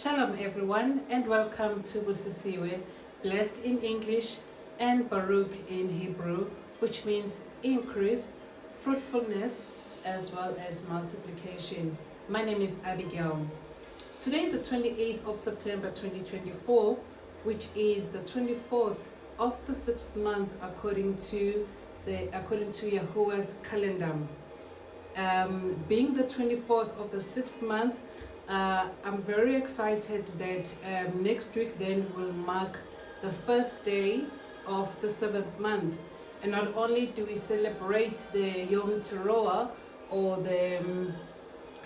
Shalom everyone and welcome to Busisiwe, blessed in English and Baruch in Hebrew, which means increase, fruitfulness, as well as multiplication. My name is Abigail. Today is the 28th of September 2024, which is the 24th of the 6th month according to Yahuah's calendar. Being the 24th of the 6th month, I'm very excited that next week then will mark the first day of the 7th month. And not only do we celebrate the Yom Teruah, or the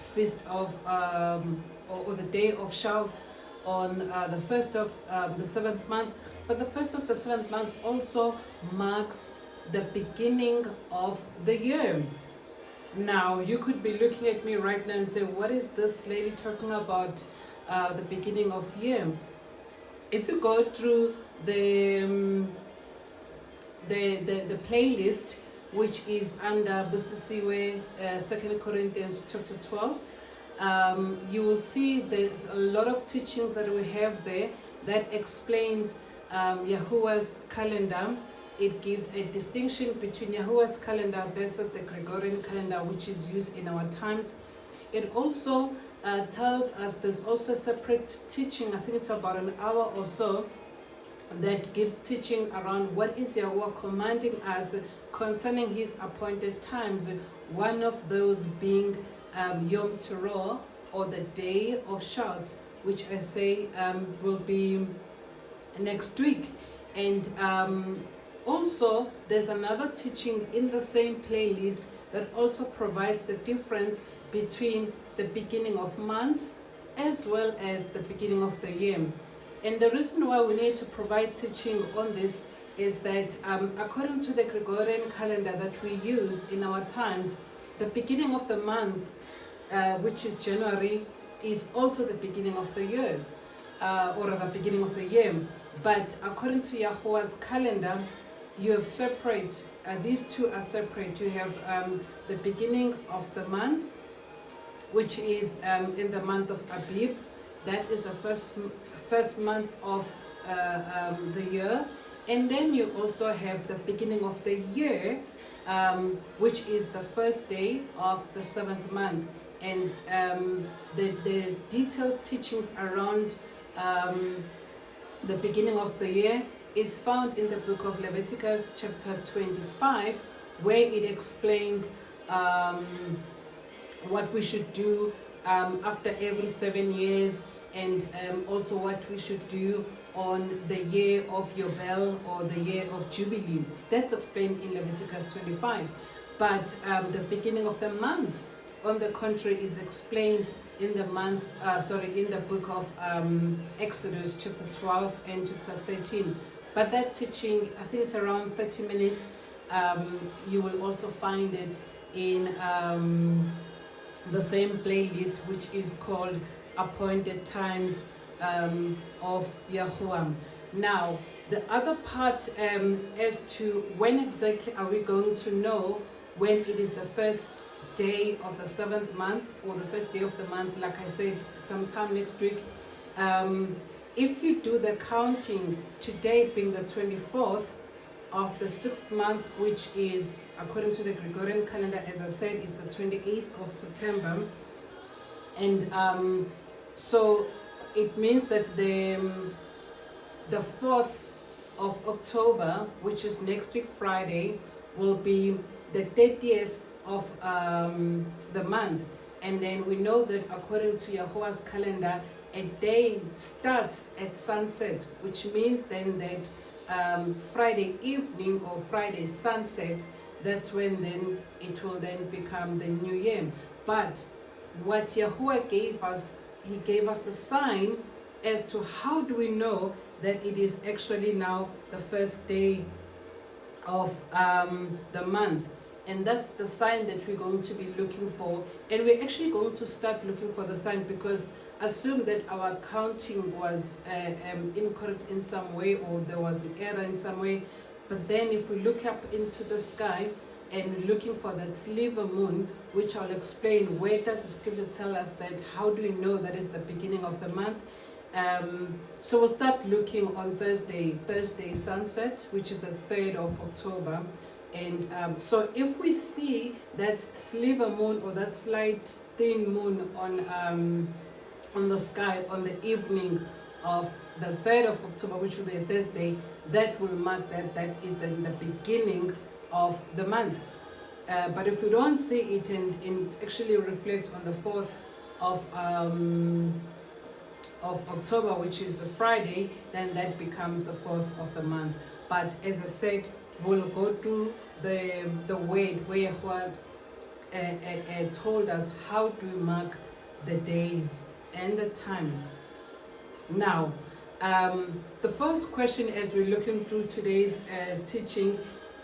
feast of or the day of shout on the first of the 7th month, but the first of the 7th month also marks the beginning of the year. Now, you could be looking at me right now and say, what is this lady talking about, the beginning of year? If you go through the playlist, which is under Busisiwe, 2 Corinthians chapter 12, you will see there's a lot of teachings that we have there that explains Yahuah's calendar. It gives a distinction between Yahuah's calendar versus the Gregorian calendar, which is used in our times. It also tells us there's also a separate teaching, I think it's about an hour or so, that gives teaching around what is Yahuah commanding us concerning his appointed times, one of those being Yom Teruah, or the day of shouts, which I say will be next week. And also, there's another teaching in the same playlist that also provides the difference between the beginning of months as well as the beginning of the year. And the reason why we need to provide teaching on this is that according to the Gregorian calendar that we use in our times, the beginning of the month, which is January, is also the beginning of the years, or the beginning of the year. But according to Yahuah's calendar, you have separate, these two are separate. You have the beginning of the months, which is in the month of Abib. That is the first month of the year. And then you also have the beginning of the year, which is the first day of the 7th month. And the detailed teachings around the beginning of the year is found in the book of Leviticus chapter 25, where it explains what we should do after every 7 years, and also what we should do on the year of Yobel, or the year of Jubilee. That's explained in Leviticus 25. But the beginning of the month, on the contrary, is explained in the in the book of Exodus chapter 12 and chapter 13. But that teaching, I think it's around 30 minutes. You will also find it in the same playlist, which is called Appointed Times of Yahuah. Now, the other part as to when exactly are we going to know when it is the first day of the 7th month, or the first day of the month, like I said, sometime next week. If you do the counting, today being the 24th of the 6th month, which is, according to the Gregorian calendar, as I said, is the 28th of September. And so it means that the 4th of October, which is next week Friday, will be the 30th of the month. And then we know that according to Yahuah's calendar, a day starts at sunset, which means then that Friday evening or Friday sunset, that's when then it will then become the new year. But what Yahuah gave us, he gave us a sign as to how do we know that it is actually now the first day of the month. And that's the sign that we're going to be looking for. And we're actually going to start looking for the sign, because assume that our counting was incorrect in some way, or there was an error in some way. But then if we look up into the sky and looking for that sliver moon, which I'll explain, where does the scripture tell us that, how do we know that is the beginning of the month? So we'll start looking on Thursday sunset, which is the 3rd of October. And so if we see that sliver moon or that slight thin moon on the sky on the evening of the 3rd of October, which will be a Thursday, that will mark that is the beginning of the month. But if we don't see it and it actually reflects on the 4th of October, which is the Friday, then that becomes the 4th of the month. But as I said, we'll go through the word where Yahuwah told us how to mark the days and the times. Now, the first question as we're looking through today's teaching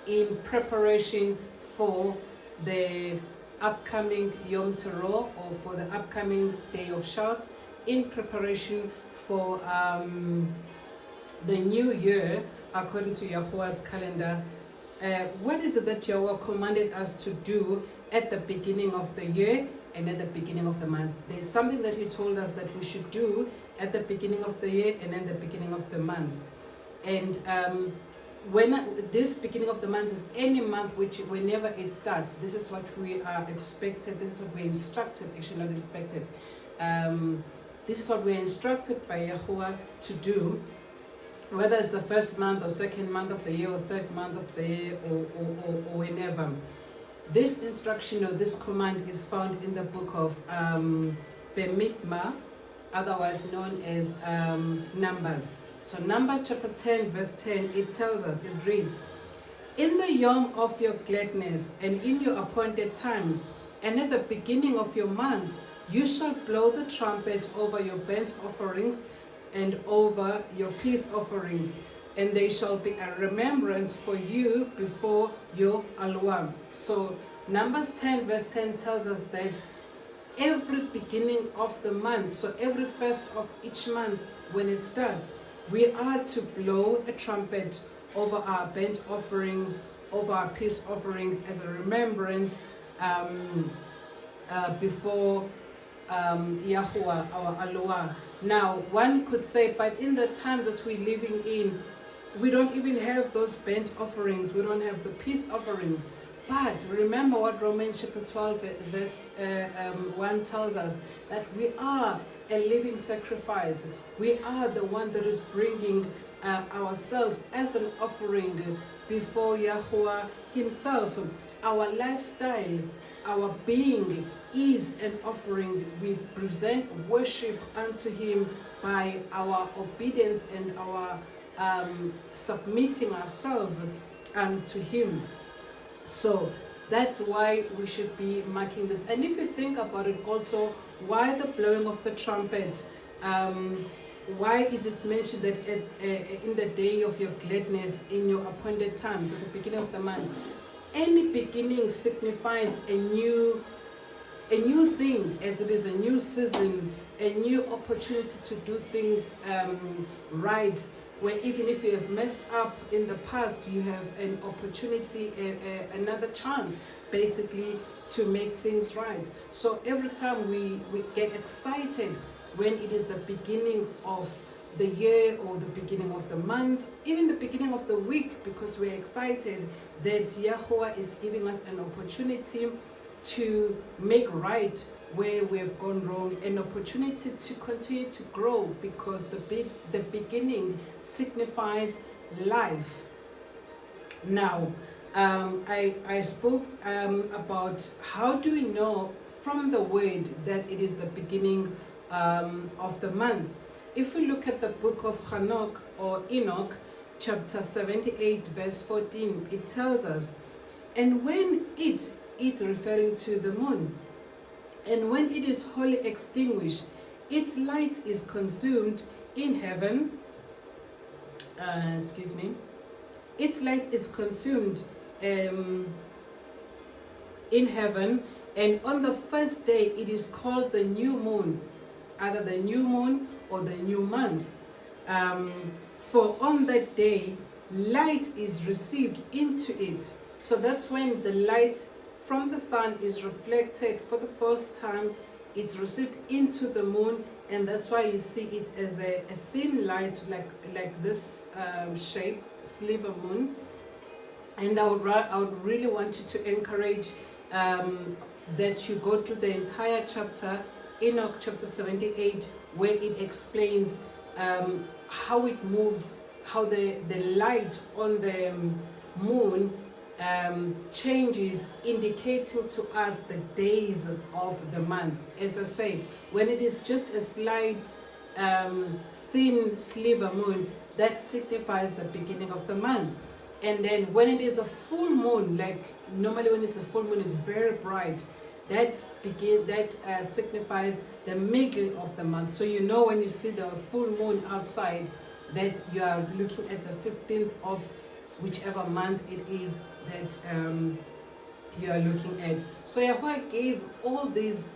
in preparation for the upcoming Yom Teruah, or for the upcoming Day of Shouts, in preparation for the new year according to Yahuwah's calendar. What is it that Yahuwah commanded us to do at the beginning of the year and at the beginning of the month? There's something that He told us that we should do at the beginning of the year and at the beginning of the month. And when this beginning of the month is any month, which whenever it starts, this is what we are expected, this is what we're instructed, actually not expected. This is what we're instructed by Yahuwah to do, whether it's the first month or second month of the year or third month of the year or whenever. This instruction or this command is found in the book of Bemidbar, otherwise known as Numbers. So Numbers chapter 10 verse 10, it tells us, it reads, "In the yom of your gladness and in your appointed times and at the beginning of your months, you shall blow the trumpet over your burnt offerings and over your peace offerings, and they shall be a remembrance for you before your Yahuwah." So Numbers 10 verse 10 tells us that every beginning of the month, so every first of each month when it starts, we are to blow a trumpet over our burnt offerings, over our peace offering, as a remembrance before Yahuwah, our Yahuwah. Now, one could say, but in the times that we're living in, we don't even have those burnt offerings, we don't have the peace offerings. But remember what Romans chapter 12 verse 1 tells us, that we are a living sacrifice. We are the one that is bringing ourselves as an offering before Yahuwah Himself. Our lifestyle, our being is an offering. We present worship unto Him by our obedience and our submitting ourselves unto Him. So that's why we should be marking this. And if you think about it also, why the blowing of the trumpet? Why is it mentioned that in the day of your gladness, in your appointed times, at the beginning of the month? Any beginning signifies a new thing, as it is a new season, a new opportunity to do things right. Where even if you have messed up in the past, you have an opportunity, another chance, basically, to make things right. So every time we get excited when it is the beginning of the year or the beginning of the month, even the beginning of the week, because we're excited that Yahuwah is giving us an opportunity to make right where we have gone wrong, an opportunity to continue to grow, because the beginning signifies life. Now, I spoke about how do we know from the word that it is the beginning of the month. If we look at the book of Hanok or Enoch, chapter 78, verse 14, it tells us, "And when it referring to the moon, and when it is wholly extinguished, its light is consumed in heaven." Its light is consumed in heaven, and on the first day it is called the new moon, either the new moon or the new month. For on that day light is received into it. So that's when the light from the sun is reflected for the first time. It's received into the moon, and that's why you see it as a thin light, like this shape, sliver moon. And I would really want you to encourage that you go through the entire chapter, Enoch chapter 78, where it explains how it moves, how the light on the moon changes, indicating to us the days of the month. As I say, when it is just a slight thin sliver moon, that signifies the beginning of the month. And then when it is a full moon, like normally when it's a full moon, it's very bright, that signifies the middle of the month. So you know when you see the full moon outside that you are looking at the 15th of whichever month it is that you are looking at. So Yahuwah gave all these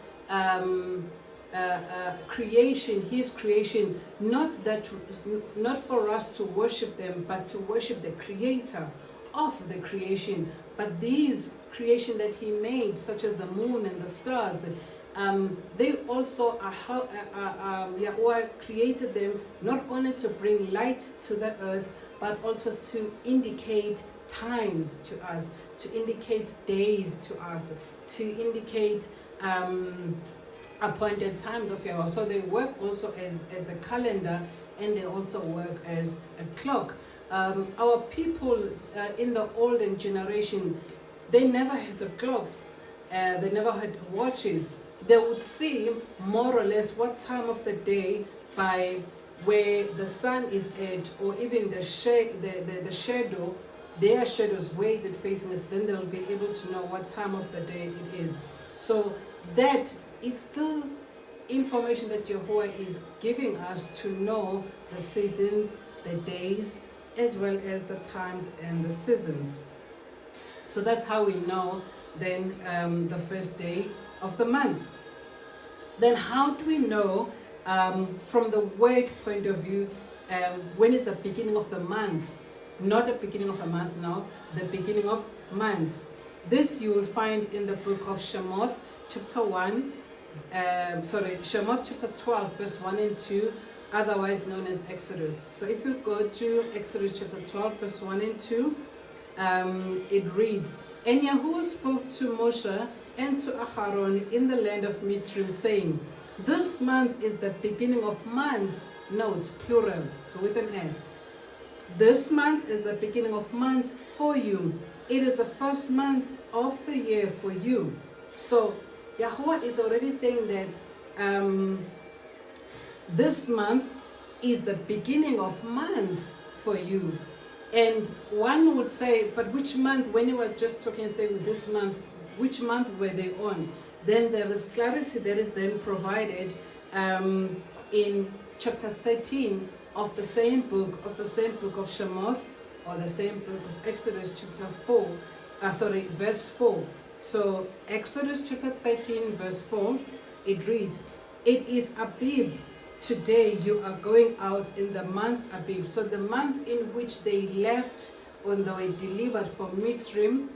creation, his creation, not for us to worship them, but to worship the creator of the creation. But these creation that he made, such as the moon and the stars, they also are Yahuwah created them not only to bring light to the earth, but also to indicate times to us, to indicate days to us, to indicate appointed times of Yahuah. So they work also as a calendar, and they also work as a clock. Our people in the olden generation, they never had the clocks, they never had watches. They would see more or less what time of the day by where the sun is at, or even the shadow, their shadows, where is it facing us, then they'll be able to know what time of the day it is. So that it's still information that Yahuwah is giving us to know the seasons, the days, as well as the times and the seasons. So that's how we know then the first day of the month. Then how do we know from the word point of view when is the beginning of the month? Not the beginning of a month now, the beginning of months. This you will find in the book of Shemoth chapter 1, Shemoth chapter 12 verse 1 and 2, otherwise known as Exodus. So if you go to Exodus chapter 12 verse 1 and 2, it reads, "And Yahuwah spoke to Moshe and to Aharon in the land of Mitzrayim, saying, this month is the beginning of months." Note, plural, so with an S. "This month is the beginning of months for you. It is the first month of the year for you." So Yahuwah is already saying that this month is the beginning of months for you. And one would say, but which month? When he was just talking, saying this month, which month were they on? Then there is clarity that is then provided in chapter 13 of the same book of Shemoth, or the same book of Exodus chapter 4, verse 4. So Exodus chapter 13 verse 4, it reads, "It is Abib. Today you are going out in the month Abib." So the month in which they left when they were delivered from Mitzrayim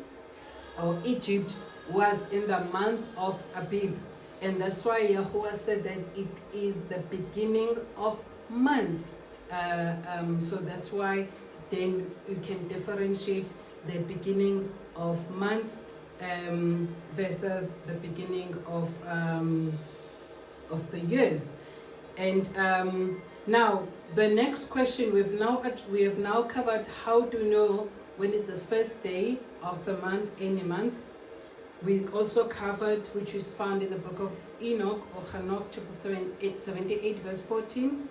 or Egypt was in the month of Abib. And that's why Yahuwah said that it is the beginning of months. So that's why then you can differentiate the beginning of months versus the beginning of the years. And now the next question, we have now covered how to know when is the first day of the month, any month. We also covered, which is found in the book of Enoch or Hanok chapter 78 verse 14.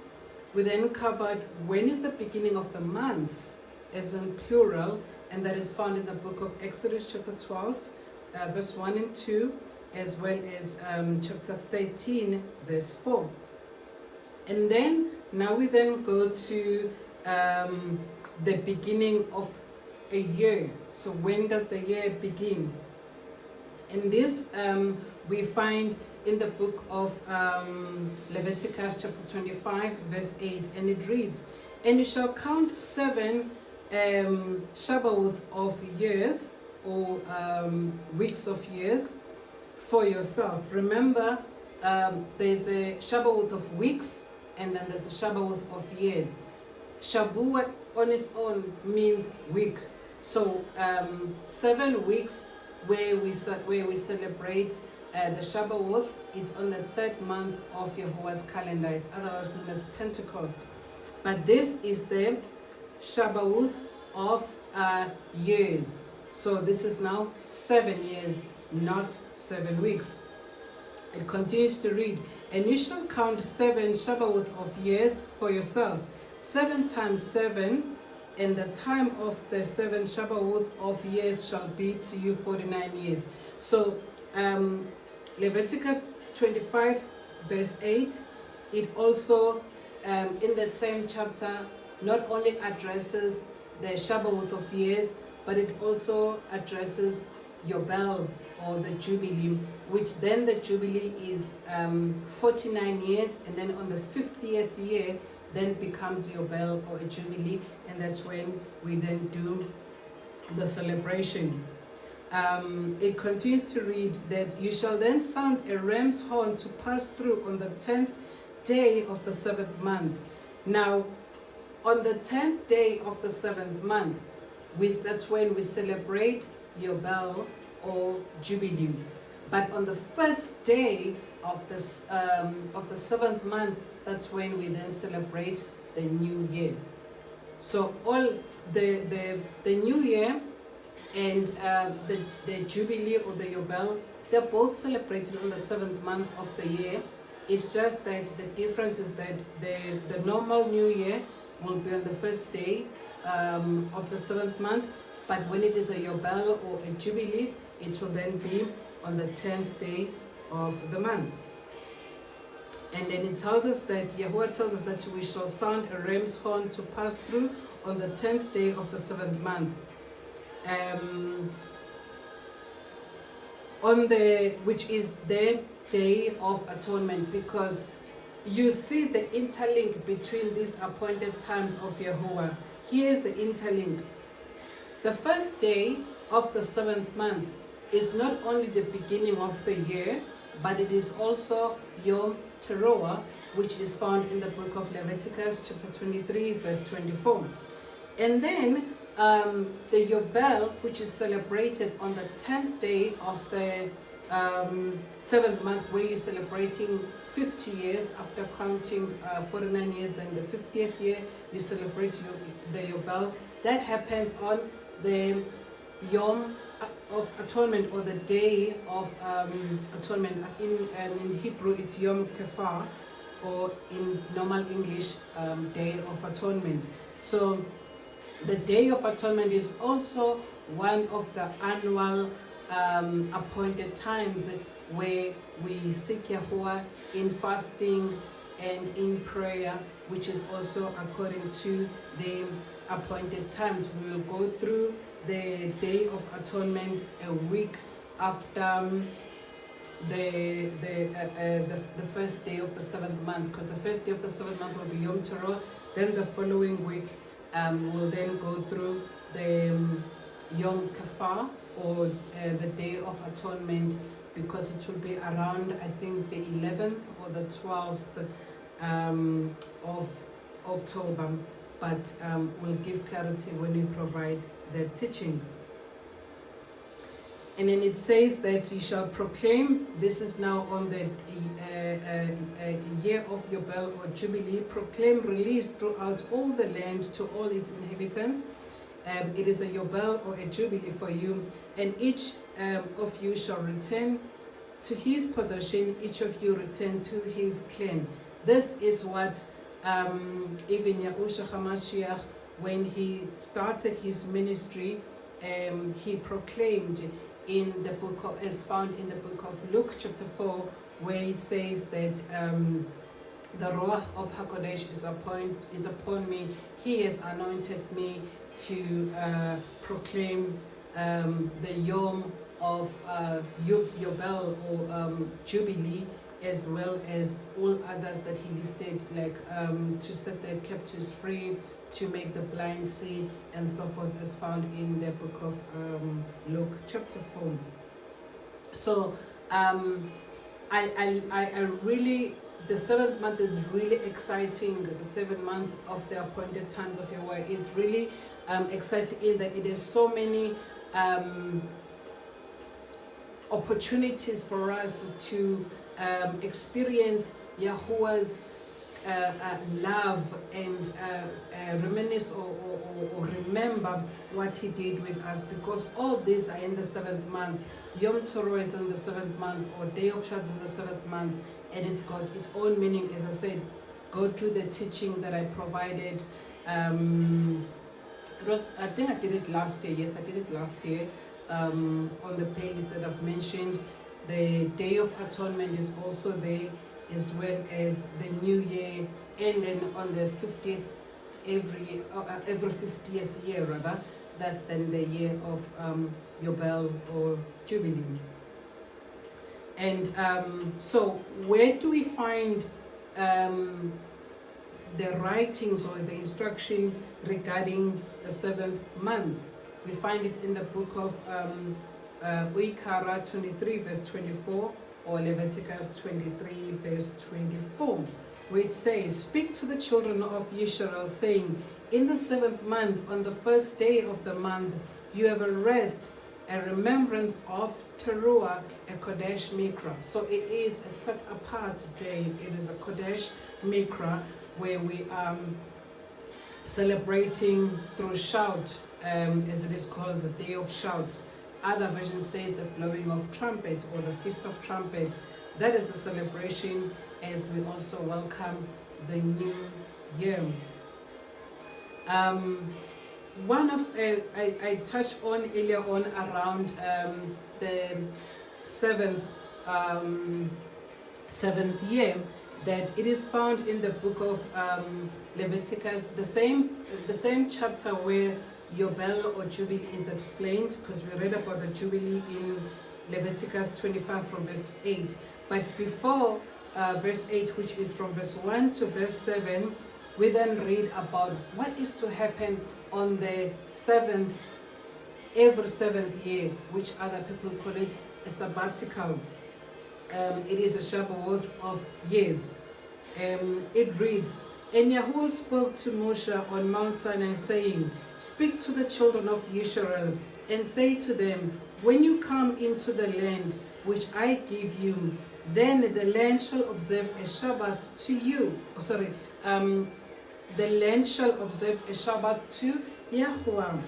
We then covered when is the beginning of the months, as in plural, and that is found in the book of Exodus chapter 12 verse 1 and 2, as well as chapter 13 verse 4. And then now we then go to the beginning of a year. So when does the year begin? And this we find in the book of Leviticus chapter 25 verse 8, and it reads, "And you shall count 7 Shabbath of years, or weeks of years, for yourself. Remember there's a Shabbath of weeks, and then there's a Shabbath of years. Shabuah on its own means week. So 7 weeks where we celebrate the Shabbath. It's on the 3rd month of Yahuwah's calendar. It's otherwise known as Pentecost. But this is the Shabbath of years. So this is now 7 years, not 7 weeks. It continues to read, and you shall count 7 Shabbath of years for yourself. 7 times 7, and the time of the 7 Shabbath of years shall be to you 49 years. So Leviticus 25 verse 8, it also in that same chapter not only addresses the Shabbath of years, but it also addresses Yobel, or the Jubilee, which then the Jubilee is 49 years, and then on the 50th year then becomes Yobel, or a Jubilee, and that's when we then do the celebration. It continues to read that you shall then sound a ram's horn to pass through on the 10th day of the 7th month. Now, on the 10th day of the 7th month, that's when we celebrate Yobel or Jubilee. But on the first day of the 7th month, that's when we then celebrate the new year. So all the new year and the Jubilee or the Yobel, they're both celebrated on the 7th month of the year. It's just that the difference is that the normal new year will be on the first day of the 7th month, but when it is a Yobel or a Jubilee, it will then be on the 10th day of the month. And then it tells us that, Yahuwah tells us that we shall sound a ram's horn to pass through on the 10th day of the 7th month. Which is the Day of Atonement, because you see the interlink between these appointed times of Yahuwah. Here's the interlink. The first day of the 7th month is not only the beginning of the year, but it is also Yom Teruah, which is found in the book of Leviticus, chapter 23, verse 24. And then the Yobel, which is celebrated on the 10th day of the 7th month, where you're celebrating 50 years after counting 49 years, then the 50th year you celebrate the Yobel. That happens on the Yom of Atonement, or the Day of Atonement. In Hebrew it's Yom Kefar, or in normal English Day of Atonement. So the Day of Atonement is also one of the annual appointed times where we seek Yahuwah in fasting and in prayer, which is also according to the appointed times. We will go through the Day of Atonement a week after the first day of the 7th month, because the first day of the 7th month will be Yom Teruah. Then the following week we'll then go through the Yom Kefar, or the Day of Atonement, because it will be around, I think, the 11th or the 12th of October, but we'll give clarity when we provide the teaching. And then it says that you shall proclaim, this is now on the year of Yobel or Jubilee, proclaim release throughout all the land to all its inhabitants. It is a Yobel or a Jubilee for you, and each of you shall return to his possession, each of you return to his clan. This is what even Yahushua HaMashiach, when he started his ministry, he proclaimed in the book of, as found in the book of Luke chapter 4, where it says that the Ruach of HaKodesh is upon me. He has anointed me to proclaim the Yom of Yobel or Jubilee, as well as all others that he listed, like to set the captives free, to make the blind see, and so forth, as found in the book of Luke chapter 4. So I really, the 7th month is really exciting. The 7th month of the Appointed Times of Yahuah is really exciting in that it has so many opportunities for us to experience Yahuwah's love and reminisce or remember what he did with us, because all these are in the 7th month. Yom Teruah is in the 7th month, or Day of Shadows in the 7th month, and it's got its own meaning. As I said, go through the teaching that I provided. It was, I think I did it last year. Yes, I did it last year on the playlist that I've mentioned. The Day of Atonement is also there, as well as the New Year, and then on the 50th, every 50th year rather, that's then the year of Yobel or Jubilee. And so where do we find the writings or the instruction regarding the 7th month? We find it in the book of Uikara 23 verse 24, or Leviticus 23 verse 24, which says, "Speak to the children of Israel, saying, in the 7th month, on the 1st day of the month, you have a rest, a remembrance of Teruah, a Kodesh Mikra." So it is a set apart day. It is a Kodesh Mikra, where we are celebrating through shout, as it is called the Day of Shouts. Other version says a blowing of trumpets, or the Feast of Trumpets. That is a celebration as we also welcome the new year. One of I touched on earlier on around the seventh year, that it is found in the book of Leviticus, the same chapter where Yobel or Jubilee is explained, because we read about the Jubilee in Leviticus 25 from verse 8. But before verse 8, which is from verse 1 to verse 7, we then read about what is to happen on the 7th, every 7th year, which other people call it a sabbatical. It is a Shabbat of years. It reads, "And Yahuwah spoke to Moshe on Mount Sinai, saying, Speak to the children of Israel, and say to them, when you come into the land which I give you, then the land shall observe a Shabbat to you." The land shall observe a Shabbat to Yahuwah.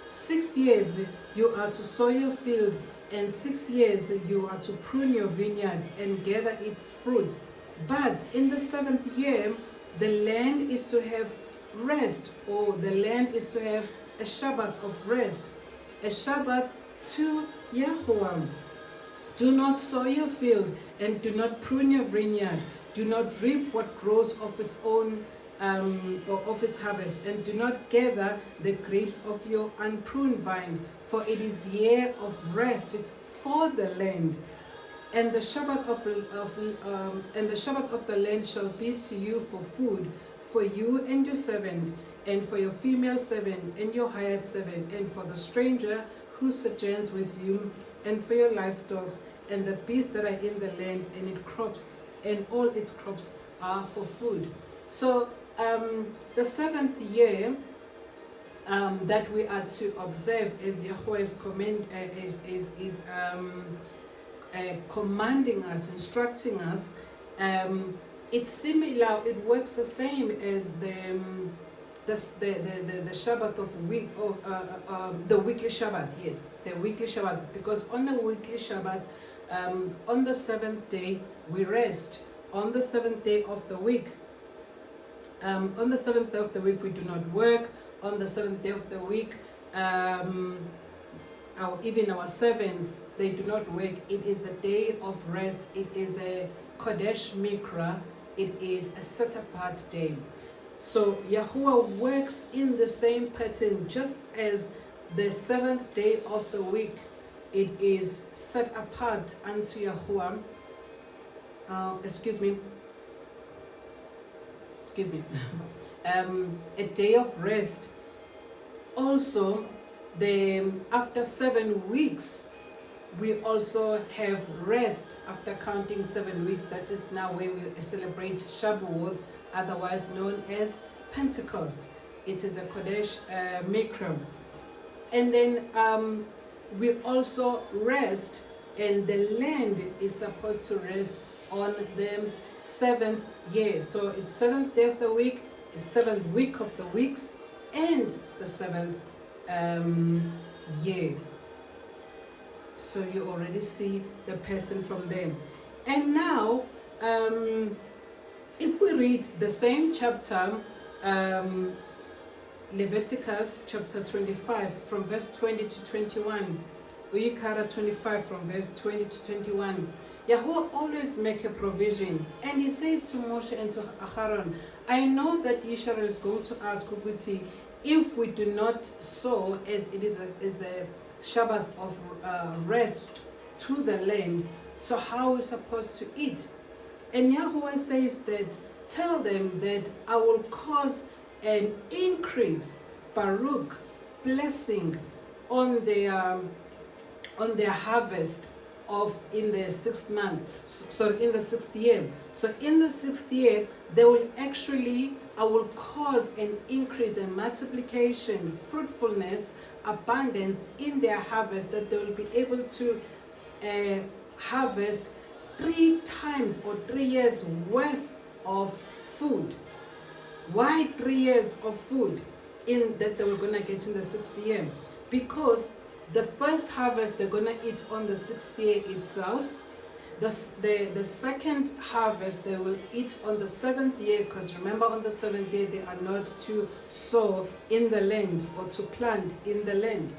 6 years you are to sow your field, and 6 years you are to prune your vineyards and gather its fruits. But in the 7th year, the land is to have rest, or the land is to have a Shabbat of rest, a Shabbat to Yahuwah. Do not sow your field, and do not prune your vineyard. Do not reap what grows of its own or of its harvest, and do not gather the grapes of your unpruned vine, for it is year of rest for the land. And the Shabbat of the land shall be to you for food, for you and your servant, and for your female servant, and your hired servant, and for the stranger who sojourns with you, and for your livestock, and the beasts that are in the land, and its crops, and all its crops are for food. So the 7th year that we are to observe, as Yahuwah is commanding us, instructing us, it's similar. It works the same as the Shabbat of week, or the weekly Shabbat. Yes, the weekly Shabbat, because on the weekly Shabbat, on the 7th day we rest. On the 7th day of the week, on the 7th day of the week we do not work. On the 7th day of the week, even our servants, they do not work. It is the day of rest. It is a Kodesh Mikra. It is a set apart day. So Yahuwah works in the same pattern, just as the 7th day of the week, it is set apart unto Yahuwah. Excuse me. A day of rest. Also, after 7 weeks, we also have rest after counting 7 weeks. That is now where we celebrate Shavuot, otherwise known as Pentecost. It is a Kodesh Mikram. And then we also rest, and the land is supposed to rest on the 7th year. So it's 7th day of the week, the 7th week of the weeks, and the 7th year. So you already see the pattern from them. And now, if we read the same chapter, Leviticus chapter 25 from verse 20 to 21, Uyikara 25 from verse 20 to 21, Yahuwah always make a provision, and he says to Moshe and to Aaron, I know that Israel is going to ask Ukuti, if we do not sow as it is the Shabbat of rest to the land, so how are we supposed to eat? And Yahuwah says that, tell them that I will cause an increase, Baruch, blessing on their harvest of in the 6th month, so in the 6th year. So in the 6th year, they will actually, I will cause an increase in multiplication, fruitfulness, abundance in their harvest, that they will be able to harvest 3 times or 3 years worth of food. Why 3 years of food in that they were going to get in the 6th year? Because the first harvest they're going to eat on the 6th year itself. The second harvest they will eat on the 7th year, because remember on the 7th year they are not to sow in the land or to plant in the land.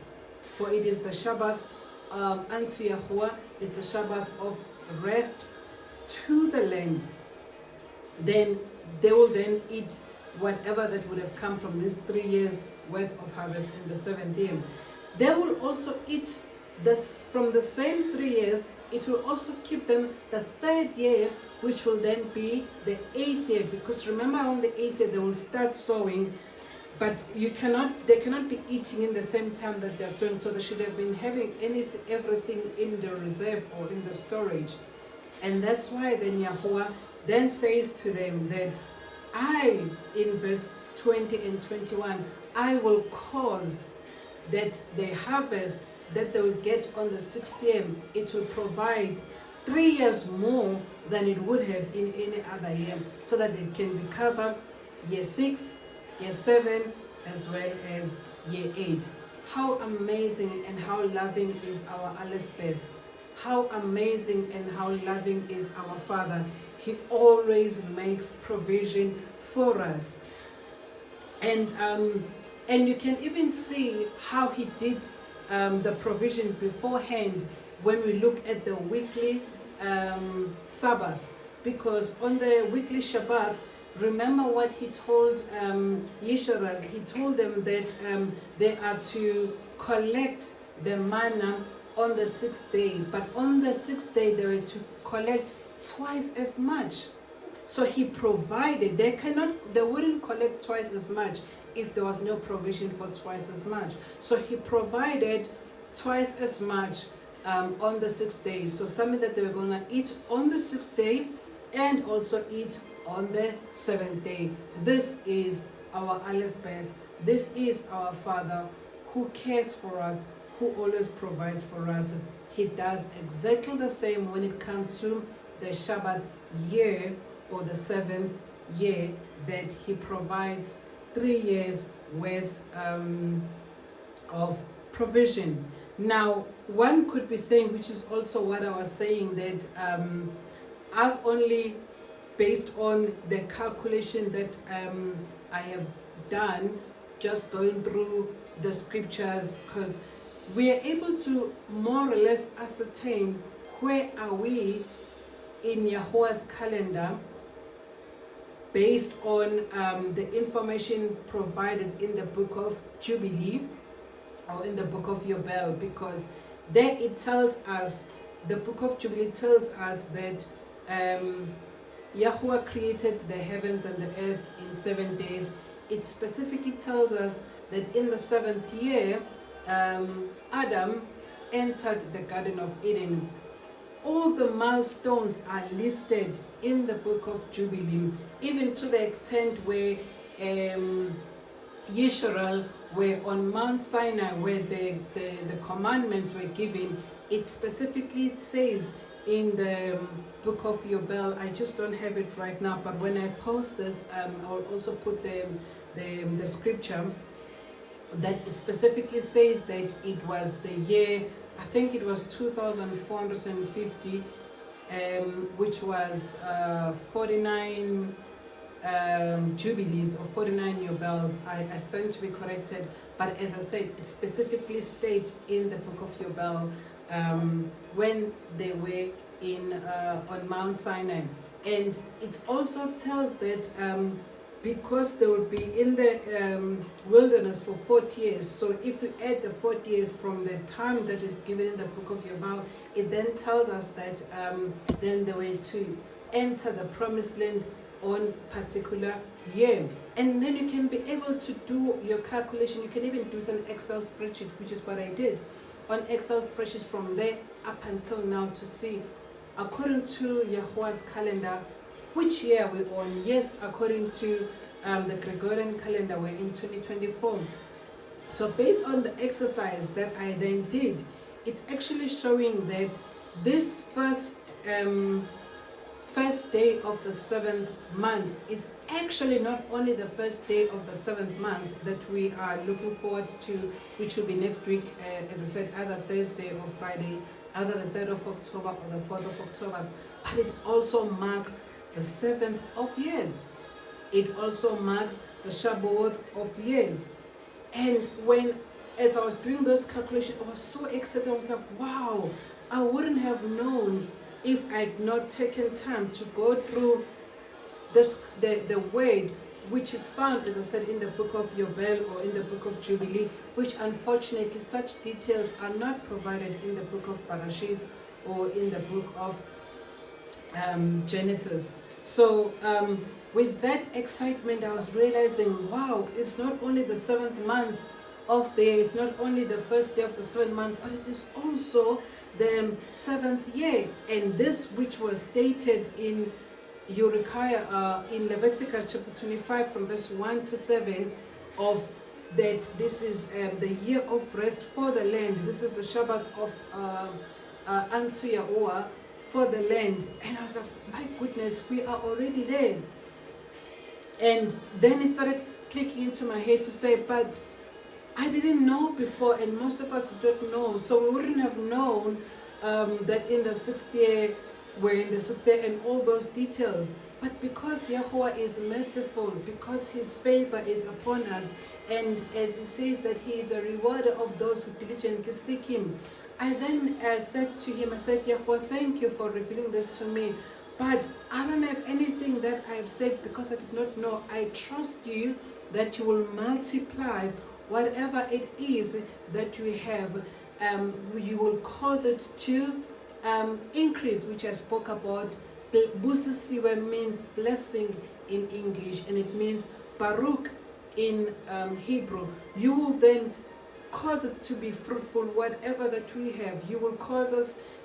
For it is the Shabbat unto Yahuwah, it's the Shabbat of rest to the land. Then they will then eat whatever that would have come from these 3 years worth of harvest in the 7th year. They will also eat this from the same 3 years. It will also keep them the 3rd year, which will then be the 8th year, because remember on the 8th year they will start sowing, but they cannot be eating in the same time that they're sowing, so they should have been having everything in the reserve or in the storage. And that's why then Yahuwah then says to them that in verse 20 and 21, I will cause that the harvest that they will get on the 6th year, it will provide 3 years more than it would have in any other year, so that they can recover year 6, year 7, as well as year 8. How amazing and how loving is our Aleph Beth. How amazing and how loving is our Father. He always makes provision for us. And you can even see how he did the provision beforehand when we look at the weekly Sabbath. Because on the weekly Shabbat, remember what he told Israel. He told them that they are to collect the manna on the 6th day. But on the 6th day, they were to collect twice as much. So he provided. They wouldn't collect twice as much if there was no provision for twice as much. So he provided twice as much on the 6th day. So something that they were going to eat on the 6th day and also eat on the 7th day. This is our Aleph Beth. This is our Father who cares for us, who always provides for us. He does exactly the same when it comes to the Shabbat year or the 7th year, that he provides 3 years worth of provision. Now, one could be saying, which is also what I was saying, that I've only, based on the calculation that I have done, just going through the scriptures, because we are able to more or less ascertain where are we in Yahuwah's calendar, based on the information provided in the book of Jubilee or in the book of Yobel, because there it tells us, the book of Jubilee tells us that Yahuwah created the heavens and the earth in 7 days. It specifically tells us that in the 7th year, Adam entered the Garden of Eden. All the milestones are listed in the book of Jubilee, even to the extent where Yisrael were on Mount Sinai, where the commandments were given. It specifically says in the book of Yobel, I just don't have it right now, but when I post this, I'll also put the scripture that specifically says that it was the year, I think it was 2450, which was 49 Jubilees or 49 Yobels. I stand to be corrected, but as I said, it specifically states in the book of Yobel when they were on Mount Sinai. And it also tells that because they will be in the wilderness for 40 years. So if you add the 40 years from the time that is given in the book of Yobel, it then tells us that then they were to enter the promised land on particular year. And then you can be able to do your calculation. You can even do it on Excel spreadsheet, which is what I did on Excel spreadsheets from there up until now to see, according to Yahuah's calendar, which year we're on. Yes, according to the Gregorian calendar, we're in 2024. So based on the exercise that I then did, it's actually showing that this first day of the 7th month is actually not only the first day of the 7th month that we are looking forward to, which will be next week, as I said, either Thursday or Friday, either the 3rd of October or the 4th of October, but it also marks the 7th of years. It also marks the Shabbat of years. And as I was doing those calculations, I was so excited. I was like, wow, I wouldn't have known if I'd not taken time to go through this, the word, which is found, as I said, in the book of Yobel or in the book of Jubilee, which unfortunately such details are not provided in the book of Parashith or in the book of Genesis. So with that excitement, I was realizing, wow, it's not only the 7th month of the year, it's not only the first day of the 7th month, but it is also the 7th year. And this, which was stated in in Leviticus chapter 25 from verse 1 to 7, of that this is the year of rest for the land. This is the Shabbat of unto Yahuah for the land. And I was like, my goodness, we are already there. And then it started clicking into my head to say, but I didn't know before, and most of us did not know, so we wouldn't have known that in the 6th year, we're in the 6th year, and all those details. But because Yahuah is merciful, because his favor is upon us, and as he says that he is a rewarder of those who diligently seek him, I then said to him, I said, Yahuah, thank you for revealing this to me, but I don't have anything that I have saved because I did not know. I trust you that you will multiply whatever it is that we have. You will cause it to increase, which I spoke about. Busisiwe means blessing in English, and it means Baruch in Hebrew. You will then cause it to be fruitful, whatever that we have. You will cause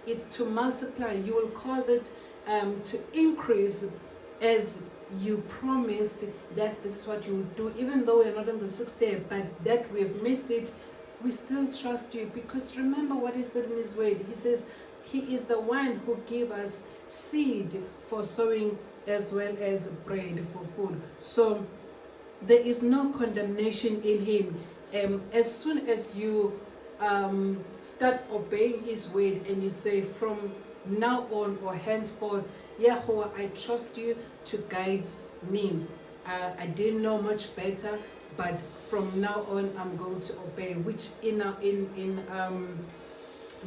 it to multiply. You will cause it to increase, as you promised that this is what you would do, even though we're not in the 6th day, but that we've missed it. We still trust you, because remember what he said in his word. He says he is the one who gave us seed for sowing as well as bread for food. So there is no condemnation in him. As soon as you start obeying his word and you say, from now on or henceforth, Yahuah, I trust you to guide me. I didn't know much better, but from now on I'm going to obey, which in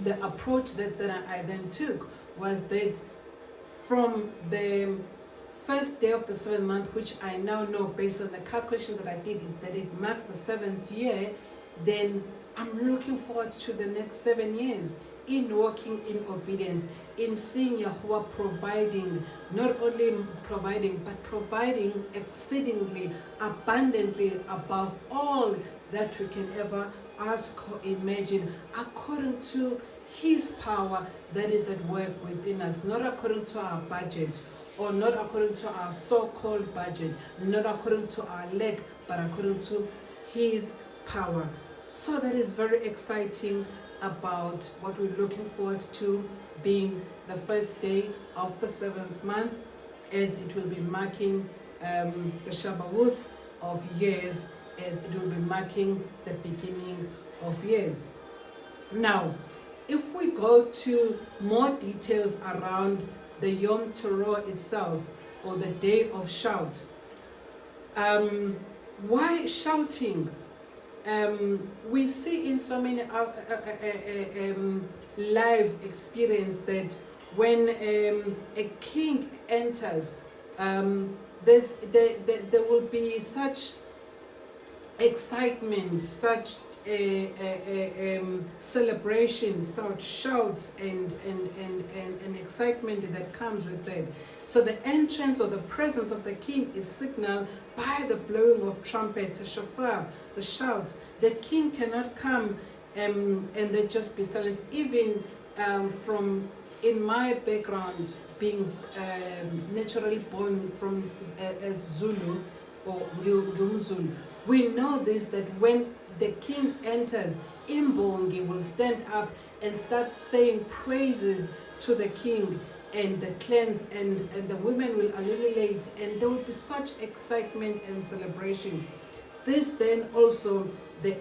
the approach that I then took was that from the first day of the 7th month, which I now know based on the calculation that I did, that it marks the 7th year, then I'm looking forward to the next 7 years in walking in obedience, in seeing Yahuah providing, not only providing, but providing exceedingly, abundantly above all that we can ever ask or imagine, according to His power that is at work within us, not according to our budget, or not according to our so-called budget, not according to our leg, but according to His power. So that is very exciting about what we're looking forward to, being the first day of the 7th month, as it will be marking the Shabbat of years, as it will be marking the beginning of years. Now, if we go to more details around the Yom Teruah itself, or the day of shout, why shouting? We see in so many live experience that when a king enters, there will be such excitement, such celebration, such shouts and excitement that comes with it. So the entrance or the presence of the king is signaled by the blowing of trumpet, shofar, the shouts. The king cannot come and there just be silence. Even from in my background, being naturally born from as Zulu or Zulu, we know this, that when the king enters, Imbongi will stand up and start saying praises to the king, and the clans and the women will ululate, and there will be such excitement and celebration. This then also, the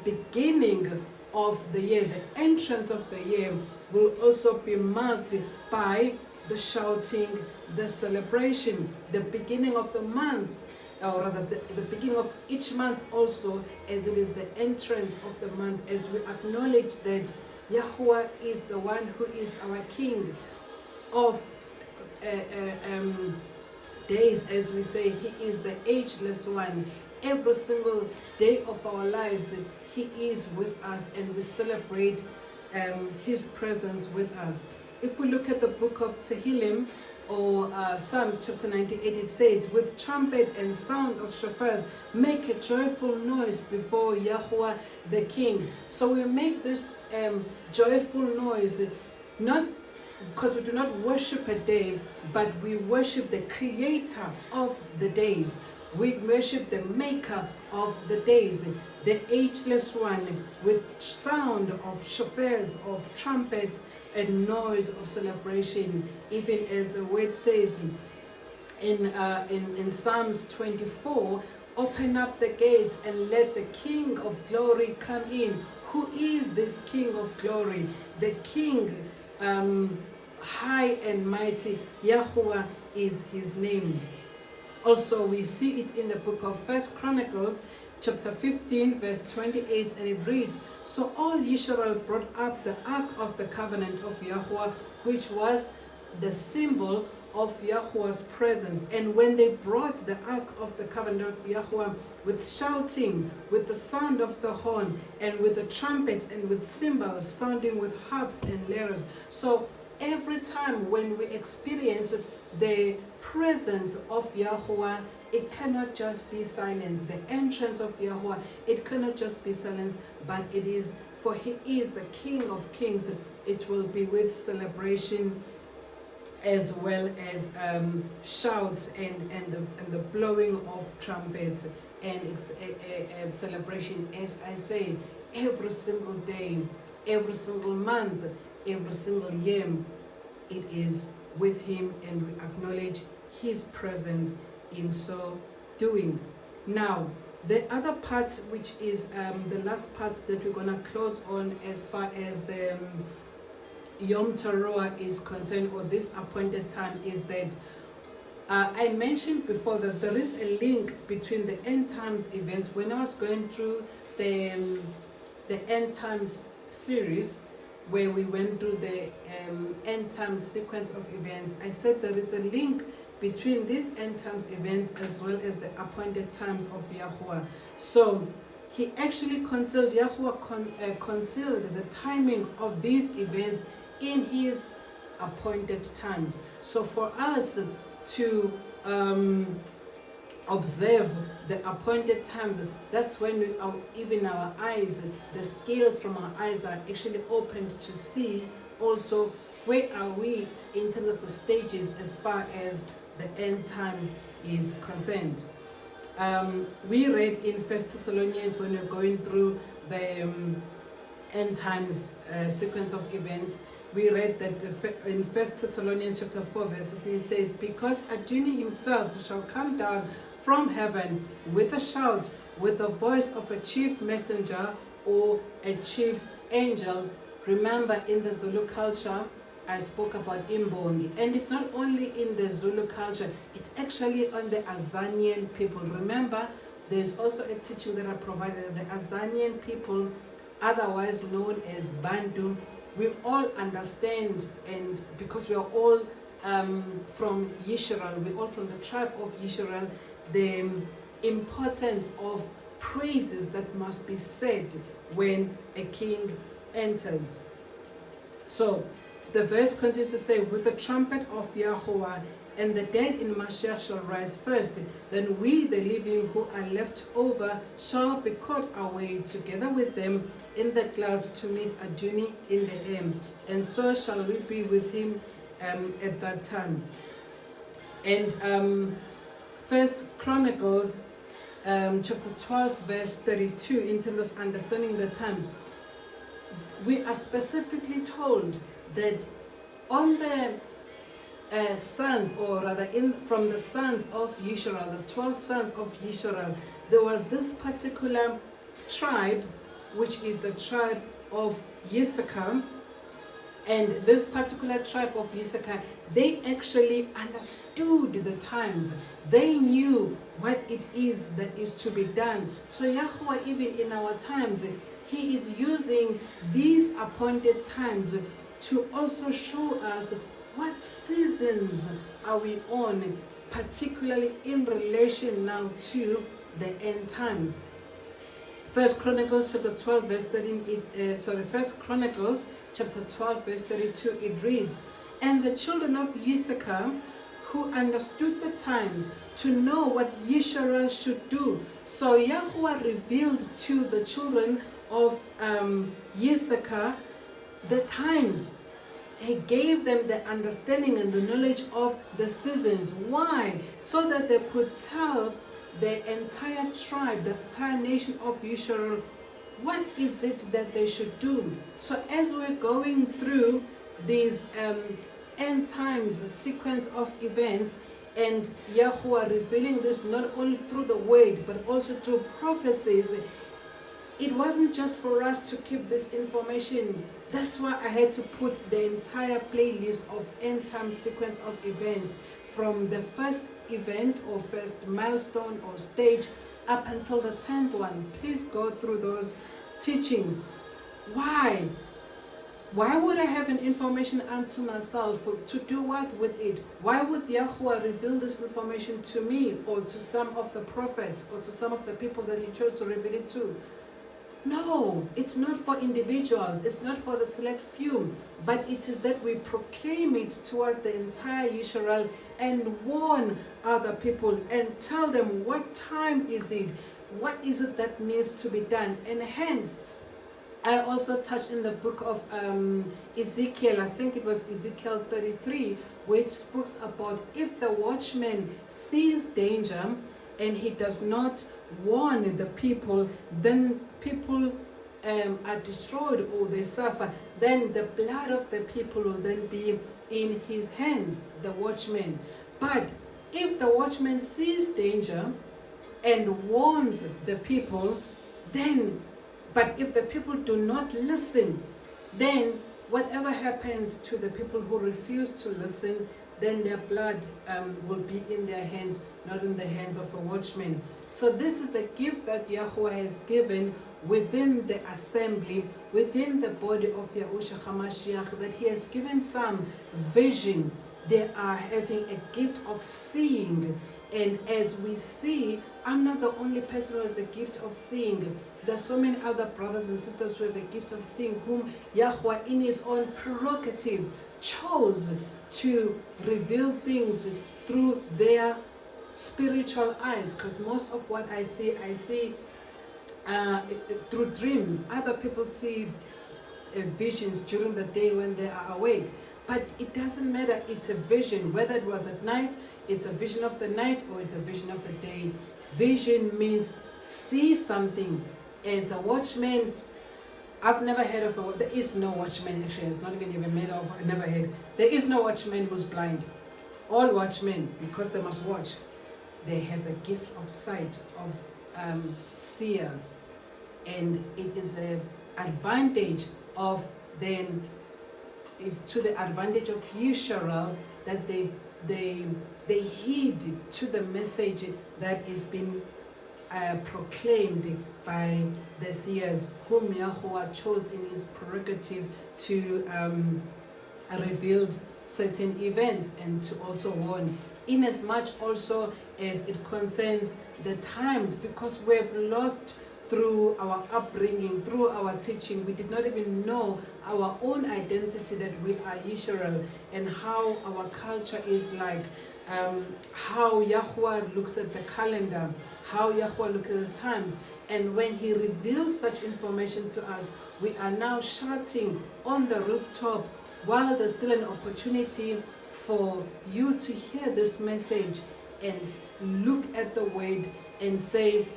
beginning of the year, the entrance of the year, will also be marked by the shouting, the celebration, the beginning of the month, or rather the beginning of each month also, as it is the entrance of the month, as we acknowledge that Yahuwah is the one who is our King of days, as we say. He is the ageless one. Every single day of our lives, He is with us, and we celebrate His presence with us. If we look at the book of Tehillim, or Psalms chapter 98, it says, with trumpet and sound of shofars, make a joyful noise before Yahuwah the King. So we make this joyful noise, not because we do not worship a day, but we worship the creator of the days. We worship the maker of the days, the ageless one, with sound of shofars, of trumpets, and noise of celebration, even as the word says in Psalms 24, open up the gates and let the King of glory come in. Who is this King of glory? The King high and mighty, Yahuwah is His name. Also, we see it in the book of 1 Chronicles, chapter 15, verse 28, and it reads, so all Israel brought up the ark of the covenant of Yahuwah, which was the symbol of Yahuwah's presence. And when they brought the ark of the covenant of Yahuwah with shouting, with the sound of the horn, and with the trumpet, and with cymbals sounding with harps and lyres. So every time when we experience the presence of Yahuwah, it cannot just be silence. The entrance of Yahuwah, it cannot just be silence, but it is, for He is the King of kings. It will be with celebration, as well as shouts and the blowing of trumpets, and a celebration, as I say, every single day, every single month, every single year. It is with Him, and we acknowledge His presence in so doing. Now, the other part, which is the last part that we're going to close on as far as the Yom Teruah is concerned, or this appointed time, is that I mentioned before that there is a link between the end times events. When I was going through the end times series, where we went through the end times sequence of events, I said there is a link between these end times events as well as the appointed times of Yahuwah. So He actually concealed, Yahuwah concealed the timing of these events in His appointed times. So for us to observe the appointed times, that's when even our eyes, the scales from our eyes are actually opened to see also where are we in terms of the stages as far as the end times is concerned. We read in 1 Thessalonians, when we're going through the end times sequence of events, we read that in 1 Thessalonians chapter 4 verses 3, it says, because Adonai himself shall come down from heaven with a shout, with the voice of a chief messenger or a chief angel. Remember, in the Zulu culture, I spoke about Imbongi, and it's not only in the Zulu culture, it's actually on the Azanian people. Remember, there's also a teaching that I provided. The Azanian people, otherwise known as Bantu, we all understand, and because we are all from Yisrael, we're all from the tribe of Yisrael, the importance of praises that must be said when a king enters. So the verse continues to say, with the trumpet of Yahuah, and the dead in Mashiach shall rise first, then we, the living who are left over, shall be caught away together with them in the clouds to meet Adonai in the air, and so shall we be with him at that time. And First Chronicles chapter 12 verse 32, in terms of understanding the times, we are specifically told that on the sons, or rather from the sons of Yisrael, the 12 sons of Yisrael, there was this particular tribe, which is the tribe of Issachar. And this particular tribe of Issachar, they actually understood the times. They knew what it is that is to be done. So Yahuah, even in our times, he is using these appointed times to also show us what seasons are we on, particularly in relation now to the end times. First Chronicles chapter 12 verse 13, First Chronicles chapter 12 verse 32, it reads, and the children of Issachar, who understood the times, to know what Yisrael should do. So Yahuah revealed to the children of Issachar the times. He gave them the understanding and the knowledge of the seasons. Why? So that they could tell the entire tribe, the entire nation of Israel, what is it that they should do. So as we're going through these end times sequence of events, and Yahuah revealing this not only through the word but also through prophecies, it wasn't just for us to keep this information. That's why I had to put the entire playlist of end time sequence of events, from the first event or first milestone or stage up until the 10th one. Please go through those teachings. Why? Why would I have an information unto myself? To do what with it? Why would Yahuah reveal this information to me, or to some of the prophets, or to some of the people that he chose to reveal it to? No, it's not for individuals, it's not for the select few, but it is that we proclaim it towards the entire Israel and warn other people and tell them what time is it, what is it that needs to be done. And hence, I also touched in the book of Ezekiel, I think it was Ezekiel 33, which speaks about if the watchman sees danger and he does not warn the people, then people are destroyed or they suffer. Then the blood of the people will then be in his hands, the watchman. But if the watchman sees danger and warns the people, but if the people do not listen, then whatever happens to the people who refuse to listen, then their blood will be in their hands, not in the hands of a watchman. So this is the gift that Yahuah has given within the assembly, within the body of Yahushua HaMashiach, that he has given some vision. They are having a gift of seeing. And as we see, I'm not the only person who has the gift of seeing. There's so many other brothers and sisters who have a gift of seeing, whom Yahuah in his own prerogative chose to reveal things through their spiritual eyes, because most of what I see through dreams. Other people see visions during the day when they are awake. But it doesn't matter, it's a vision. Whether it was at night, it's a vision of the night, or it's a vision of the day. Vision means see something. As a watchman, I've never heard of there is no watchman, actually, it's not even made of, I never heard. There is no watchman who's blind. All watchmen, because they must watch, they have a gift of sight, of seers. And it is an advantage of then, it's to the advantage of Yisrael that they heed to the message that is being proclaimed by the seers, whom Yahuwah chose in his prerogative to reveal certain events and to also warn, inasmuch also as it concerns the times, because we have lost through our upbringing, through our teaching, we did not even know our own identity, that we are Israel, and how our culture is like, how Yahuwah looks at the calendar, how Yahuwah looks at the times. And when he reveals such information to us, we are now shouting on the rooftop while there's still an opportunity for you to hear this message and look at the word and say,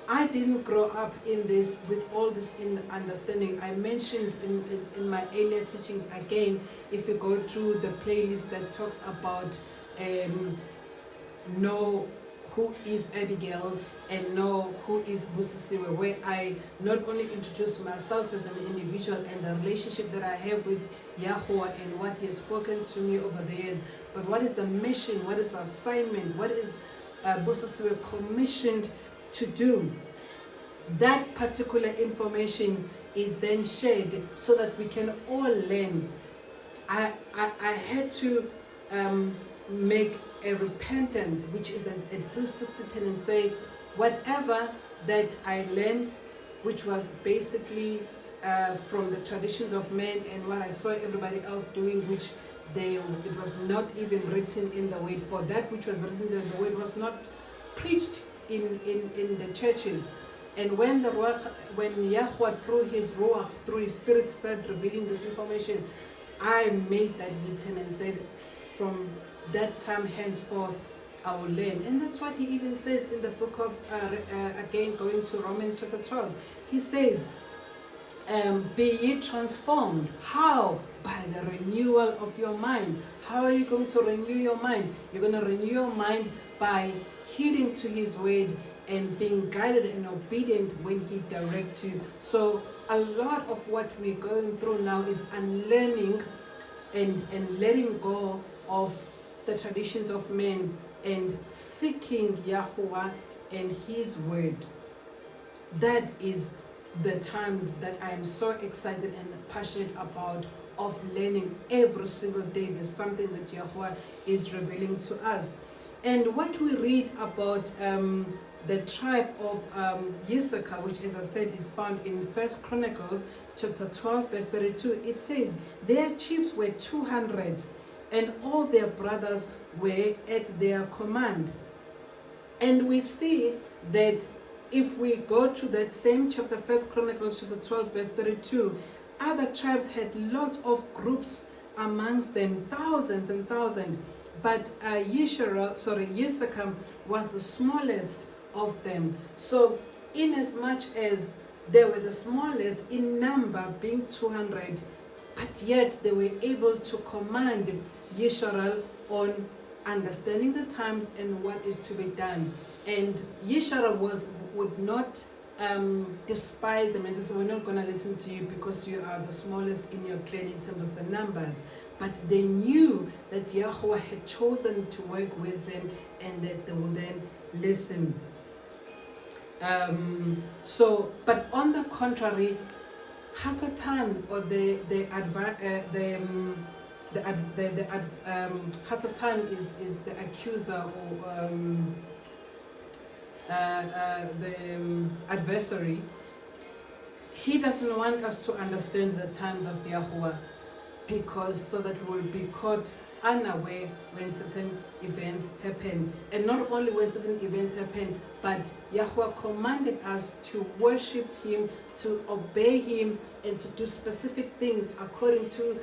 I didn't grow up in this, with all this in understanding. I mentioned in my earlier teachings, again, if you go through the playlist that talks about know who is Abigail and know who is Busisiwe, where I not only introduce myself as an individual and the relationship that I have with Yahuwah and what he has spoken to me over the years, but what is the mission, what is the assignment, what is Busisiwe commissioned to do. That particular information is then shared so that we can all learn. I had to make a repentance, which is a 360 and say, whatever that I learned, which was basically from the traditions of men and what I saw everybody else doing, which it was not even written in the word. For that which was written in the word was not preached in the churches. And when Yahuwah through his Ruach, through his Spirit, started revealing this information, I made that U-turn and said, from that time henceforth, I will learn. And that's what he even says in the book of, again, going to Romans chapter 12. He says, be ye transformed. How? By the renewal of your mind. How are you going to renew your mind? You're going to renew your mind by heeding to his word and being guided and obedient when he directs you. So a lot of what we're going through now is unlearning and letting go of the traditions of men and seeking Yahuwah and his word. That is the times that I'm so excited and passionate about, of learning every single day. There's something that Yahuwah is revealing to us. And what we read about the tribe of Issachar, which, as I said, is found in 1 Chronicles chapter 12 verse 32, it says, their chiefs were 200 and all their brothers were at their command. And we see that if we go to that same chapter, 1 Chronicles chapter 12 verse 32, other tribes had lots of groups amongst them, thousands and thousands, but Issachar was the smallest of them. So inasmuch as they were the smallest in number, being 200, but yet they were able to command Yisrael on understanding the times and what is to be done. And Yisrael would not despise them and say, we're not going to listen to you because you are the smallest in your clan in terms of the numbers. But they knew that Yahuwah had chosen to work with them and that they will then listen. But on the contrary, Hasatan, or Hasatan is the accuser, or the adversary. He doesn't want us to understand the times of Yahuwah, because so that we will be caught unaware when certain events happen. And not only when certain events happen, but Yahuwah commanded us to worship Him, to obey Him, and to do specific things according to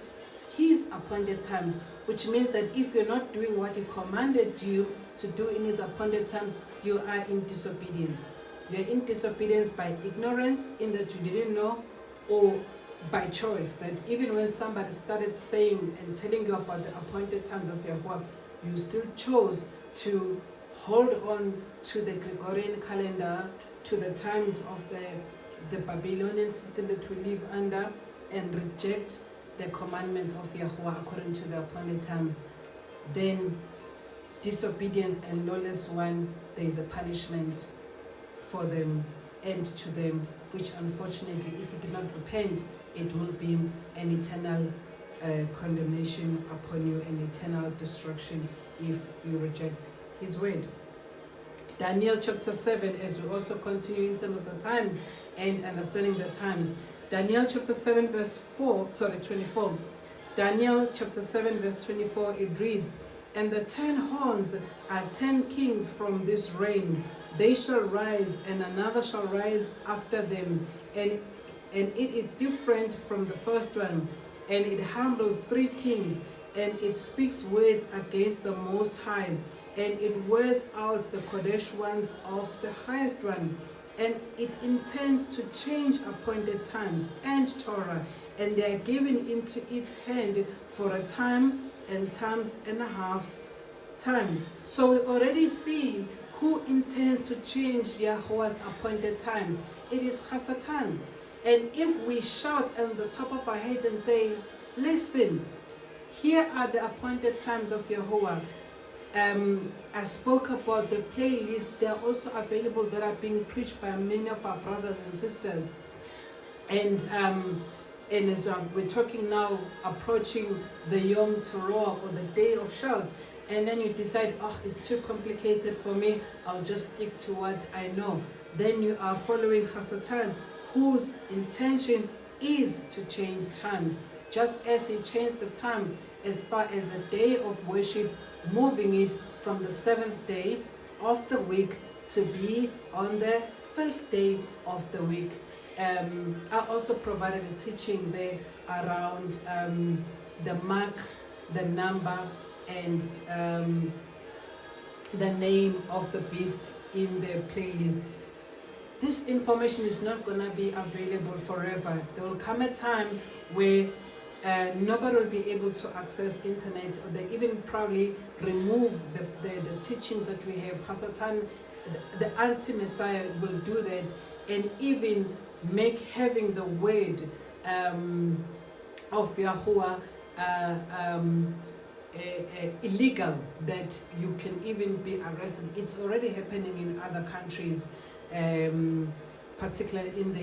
His appointed times, which means that if you're not doing what He commanded you to do in His appointed times, you are in disobedience. You are in disobedience by ignorance, in that you didn't know, or by choice, that even when somebody started saying and telling you about the appointed times of Yahuah, you still chose to hold on to the Gregorian calendar, to the times of the Babylonian system that we live under, and reject the commandments of Yahuah according to the appointed times. Then disobedience and lawless one, there is a punishment for them and to them, which unfortunately, if you do not repent, it will be an eternal condemnation upon you, an eternal destruction if you reject His word. Daniel chapter 7, as we also continue in terms of the times and understanding the times. Daniel chapter 7 verse 24. Daniel chapter 7 verse 24, it reads, "And the 10 horns are 10 kings from this reign. They shall rise, and another shall rise after them, and it is different from the first one, and it humbles 3 kings, and it speaks words against the Most High, and it wears out the Kodesh ones of the highest one, and it intends to change appointed times and Torah, and they are given into its hand for a time and times and a half time." So we already see who intends to change Yahuwah's appointed times. It is Hasatan. And if we shout on the top of our heads and say, listen, here are the appointed times of Yahuwah. I spoke about the playlist. They are also available, that are being preached by many of our brothers and sisters. And as we're talking now, approaching the Yom Teruah, or the Day of Shouts, and then you decide, oh, it's too complicated for me, I'll just stick to what I know. Then you are following Hasatan, whose intention is to change times, just as he changed the time as far as the day of worship, moving it from the 7th day of the week to be on the first day of the week. I also provided a teaching there around the mark, the number, and the name of the beast in the playlist. This information is not going to be available forever. There will come a time where nobody will be able to access internet, or they even probably remove the teachings that we have. Hasatan, the anti-Messiah, will do that, and even make having the word of Yahuwah illegal, that you can even be arrested. It's already happening in other countries, particularly in the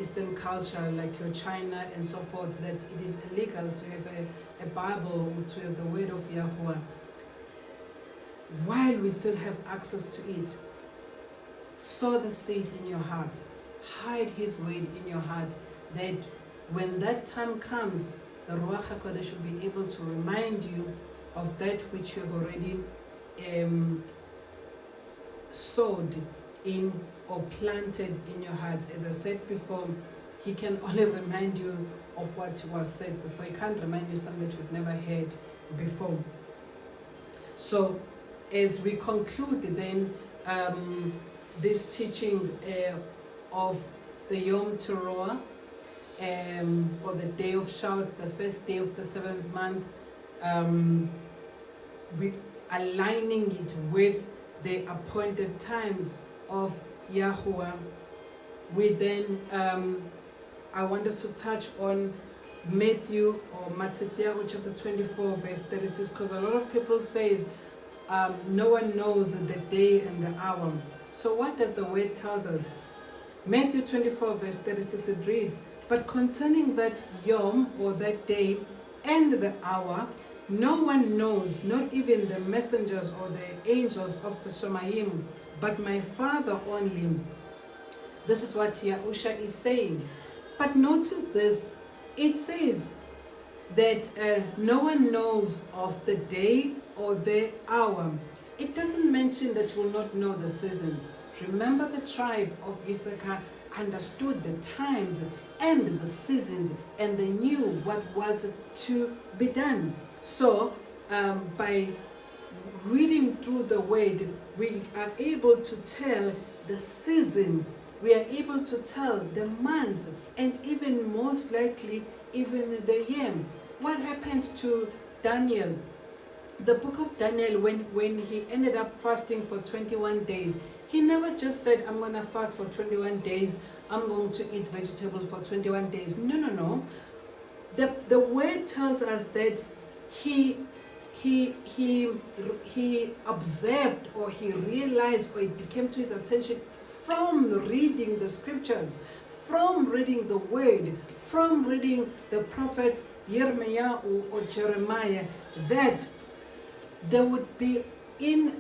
Eastern culture, like your China and so forth, that it is illegal to have a Bible, to have the word of Yahuwah. While we still have access to it, sow the seed in your heart, hide His word in your heart, that when that time comes, the Ruach HaKodesh will be able to remind you of that which you have already sowed in or planted in your hearts. As I said before, He can only remind you of what was said before. He can't remind you something that you've never heard before. So as we conclude then this teaching of the Yom Teruah, or the Day of Shouts, the first day of the 7th month, we aligning it with the appointed times of Yahuwah. We then, I want us to touch on Matthew chapter 24 verse 36, because a lot of people says no one knows the day and the hour. So what does the word tells us? Matthew 24 verse 36, it reads, "But concerning that Yom, or that day, and the hour, no one knows, not even the messengers or the angels of the Shemayim, but my Father only." This is what Yahusha is saying. But notice this, it says, that no one knows of the day or the hour. It doesn't mention that you will not know the seasons. Remember, the tribe of Issachar understood the times and the seasons, and they knew what was to be done. So by reading through the word, we are able to tell the seasons, we are able to tell the months, and even most likely even the year. What happened to Daniel? The book of Daniel, when he ended up fasting for 21 days, he never just said, I'm going to fast for 21 days, I'm going to eat vegetables for 21 days. No. The word tells us that he observed, or he realized, or it became to his attention from reading the scriptures, from reading the word, from reading the prophet Jeremiah or Jeremiah, that they would be in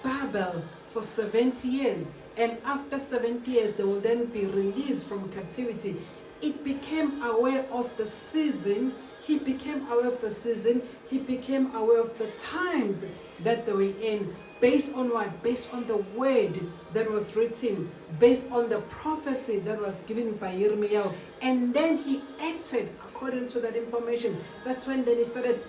Babel for 70 years, and after 70 years they will then be released from captivity. It became aware of the season. He became aware of the season. He became aware of the times that they were in. Based on what? Based on the word that was written, based on the prophecy that was given by Jeremiah. And then he acted according to that information. That's when then he started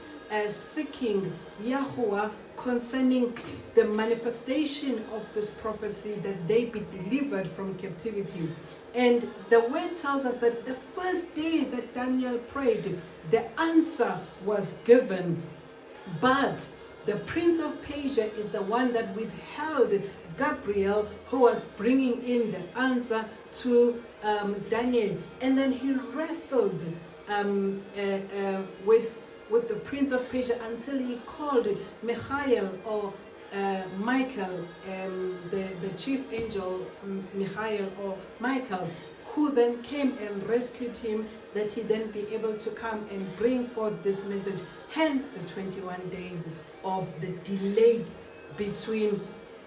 seeking Yahuah concerning the manifestation of this prophecy, that they be delivered from captivity. And the word tells us that the first day that Daniel prayed, the answer was given. But the prince of Persia is the one that withheld Gabriel, who was bringing in the answer to Daniel. And then he wrestled with the prince of Persia until he called Michael, or Michael, the chief angel, Michael or Michael, who then came and rescued him, that he then be able to come and bring forth this message. Hence the 21 days of the delay between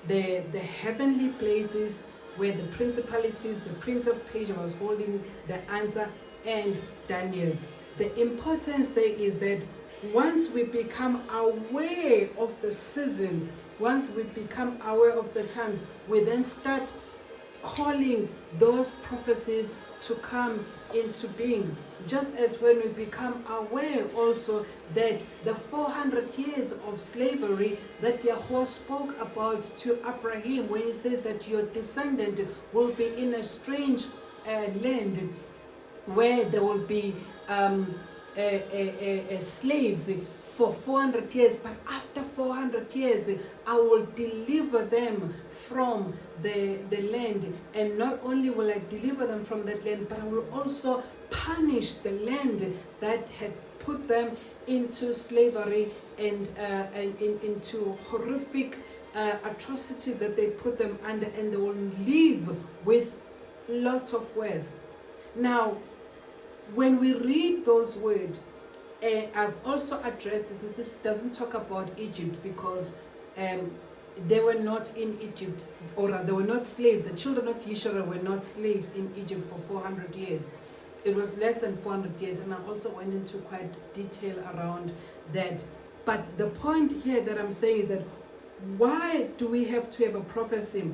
the heavenly places where the principalities, the prince of Persia was holding the answer, and Daniel. The importance there is that once we become aware of the seasons, once we become aware of the times, we then start calling those prophecies to come into being. Just as when we become aware also that the 400 years of slavery that Yahuah spoke about to Abraham, when he says that your descendant will be in a strange land where there will be slaves for 400 years, but after 400 years I will deliver them from the land. And not only will I deliver them from that land, but I will also punish the land that had put them into slavery and into horrific atrocities that they put them under, and they will live with lots of wealth. Now, when we read those words, I've also addressed that this doesn't talk about Egypt, because they were not in Egypt, or they were not slaves. The children of Israel were not slaves in Egypt for 400 years. It was less than 400 years, and I also went into quite detail around that. But the point here that I'm saying is that why do we have to have a prophecy?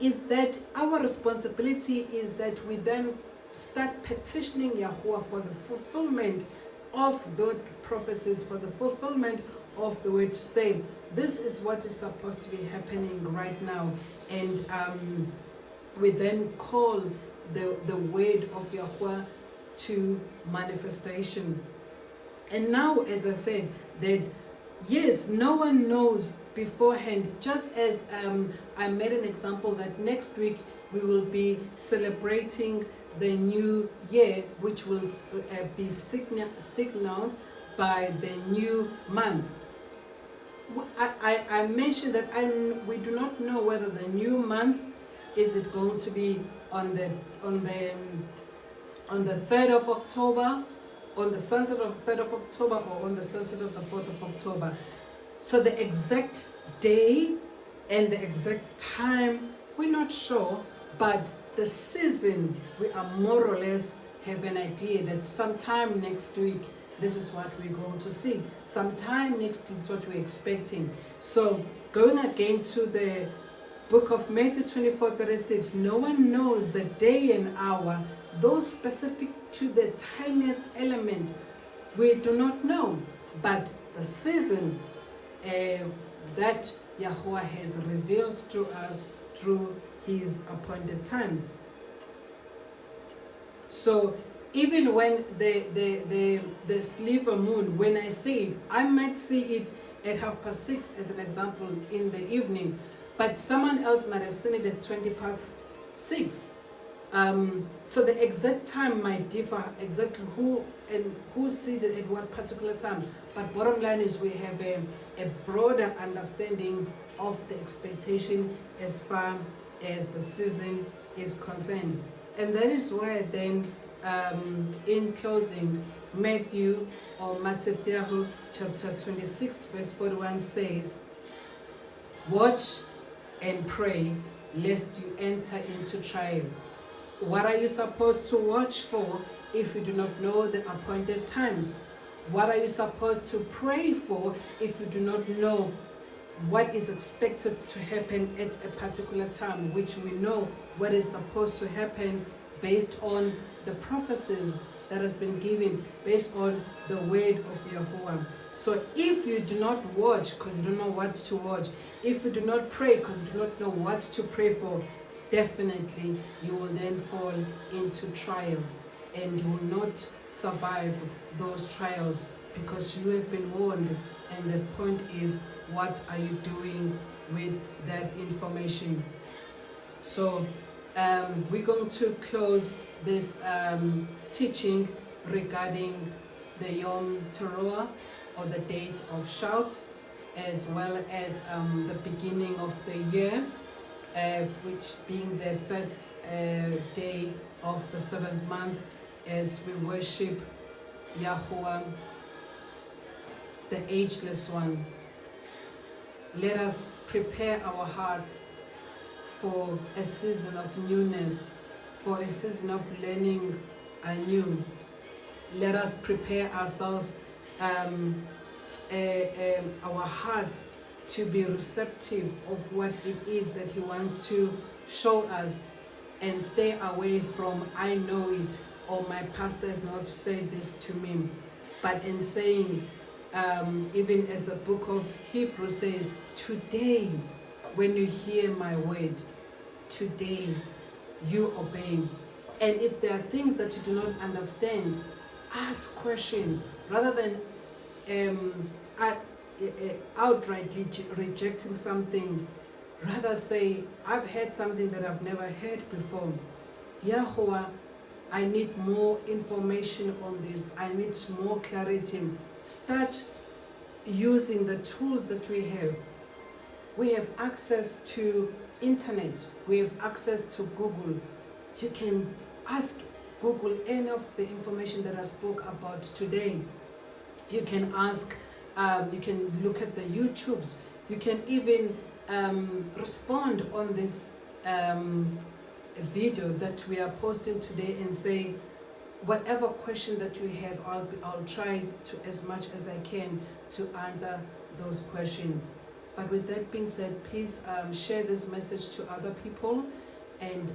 Is that our responsibility is that we then start petitioning Yahuah for the fulfillment of those prophecies, for the fulfillment of the word, to say this is what is supposed to be happening right now. And we then call the word of Yahuah to manifestation. And now, as I said, that yes, no one knows beforehand, just as I made an example that next week we will be celebrating the new year, which will be signaled by the new month. I mentioned that we do not know whether the new month is it going to be on the 3rd of October, on the sunset of 3rd of October, or on the sunset of the 4th of October. So the exact day and the exact time, we're not sure, but the season, we are more or less have an idea that sometime next week this is what we're going to see. Sometime next week is what we're expecting. So going again to the book of Matthew 24:36, no one knows the day and hour, those specific to the tiniest element, we do not know, but the season that Yahuwah has revealed to us through his appointed times. So even when the sliver moon, when I see it, I might see it at 6:30 as an example in the evening, but someone else might have seen it at 6:20. So the exact time might differ, exactly who sees it at what particular time. But bottom line is we have a broader understanding of the expectation as far as the season is concerned. And that is why then, in closing, Matthew chapter 26 verse 41 says, watch and pray lest you enter into trial. What are you supposed to watch for if you do not know the appointed times? What are you supposed to pray for if you do not know what is expected to happen at a particular time, which we know what is supposed to happen based on the prophecies that has been given, based on the word of Yahuwah. So if you do not watch because you don't know what to watch, if you do not pray because you do not know what to pray for, definitely you will then fall into trial and you will not survive those trials because you have been warned. And the point is, what are you doing with that information? So we're going to close this teaching regarding the Yom Teruah, or the date of shout, as well as the beginning of the year, which being the first day of the 7th month, as we worship Yahuwah, the ageless one. Let us prepare our hearts for a season of newness, for a season of learning anew. Let us prepare ourselves, our hearts, to be receptive of what it is that he wants to show us, and stay away from I know it, or my pastor has not said this to me, but in saying, even as the book of Hebrews says, today when you hear my word, today you obey. And if there are things that you do not understand, ask questions rather than outrightly rejecting something. Rather say, I've heard something that I've never heard before. Yahuwah, I need more information on this. I need more clarity. Start using the tools that we have. We have access to internet. We have access to Google. You can ask Google any of the information that I spoke about today. You can ask, you can look at the YouTubes. You can even respond on this video that we are posting today and say, whatever question that you have, I'll try to, as much as I can, to answer those questions. But with that being said, please share this message to other people, and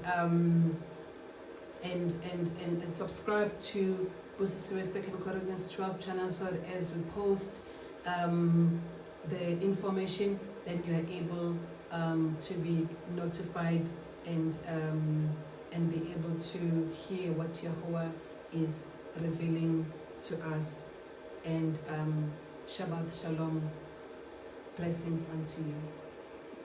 subscribe to Busisiwe 2 Corinthians 12 channel, so that as we post the information, then you are able to be notified and be able to hear what Yahuwah is revealing to us. And Shabbat Shalom, blessings unto you.